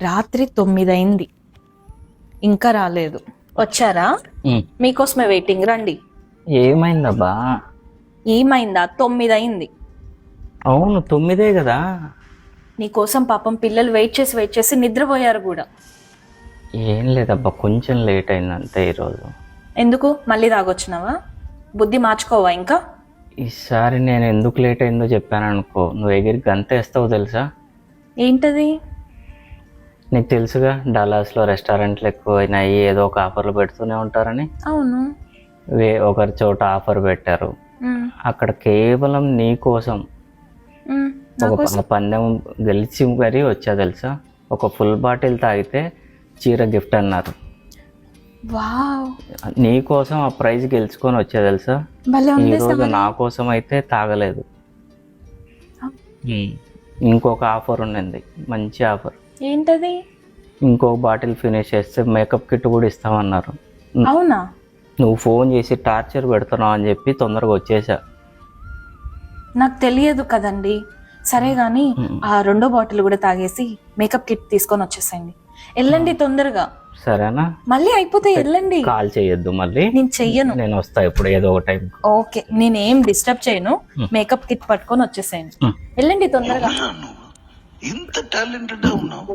రాత్రి 9 అయింది, ఇంకా రాలేదు. వచ్చారా? మీకోసమే వెయిటింగ్, రండి. ఏమైందబ్బా? ఏమైందా? 9 అయింది. అవును 9 కదా. నీకోసం పాపం పిల్లలు వెయిట్ చేసి నిద్రపోయారు కూడా. ఏం లేదబ్బా, కొంచెం లేట్ అయింది అంతే ఈరోజు. ఎందుకు మళ్ళీ తాగొచ్చినావా? బుద్ధి మార్చుకోవా ఇంకా? ఈసారి నేను ఎందుకు లేట్ అయిందో చెప్పాను అనుకో, నువ్వు ఎగిరి గంతేస్తావు తెలుసా? ఏంటది? నీకు తెలుసుగా, డల్లాస్లో రెస్టారెంట్లు ఎక్కువైనాయి, ఏదో ఒక ఆఫర్లు పెడుతూనే ఉంటారని. అవును. ఒకరి చోట ఆఫర్ పెట్టారు, ఉమ్, అక్కడ కేవలం నీ కోసం ఉమ్, ఒక నాకోసం? పందెం గెలిచి మరీ వచ్చా తెలుసా. ఒక ఫుల్ బాటిల్ తాగితే చీర గిఫ్ట్ అన్నారు. వావ్, నీ కోసం ఆ ప్రైజ్ గెలుచుకొని వచ్చా తెలుసా. భలే ఉంది. ఈరోజు నా కోసం అయితే తాగలేదు. ఇంకొక ఆఫర్ ఉన్నది, మంచి ఆఫర్. ఏంటది? ఇంకొక బాటిల్ ఫినిష్ చేస్తే మేకప్ కిట్ కూడా ఇస్తామన్నారు. అవునా? నువ్వు ఫోన్ చేసి టార్చర్ పెడుతున్నావు అని చెప్పి తొందరగా వచ్చేసా. నాకు తెలియదు కదండి. సరే గాని ఆ 2వ బాటిల్ కూడా తాగేసి మేకప్ కిట్ తీసుకొని వచ్చేసేయండి. వెళ్ళండి తొందరగా. సరేనా? మళ్ళీ అయిపోతే వెళ్ళండి. కాల్ చేయొద్దు మళ్ళీ. నేను చెయ్యను. నేను వస్తా ఇప్పుడు ఏదో ఒక టైం. ఓకే, నేనేం డిస్టర్బ్ చేయను. మేకప్ కిట్ పట్టుకొని వచ్చేసేయండి. వెళ్ళండి తొందరగా. ఇంత టాలెంటెడ్ ఉన్నావు.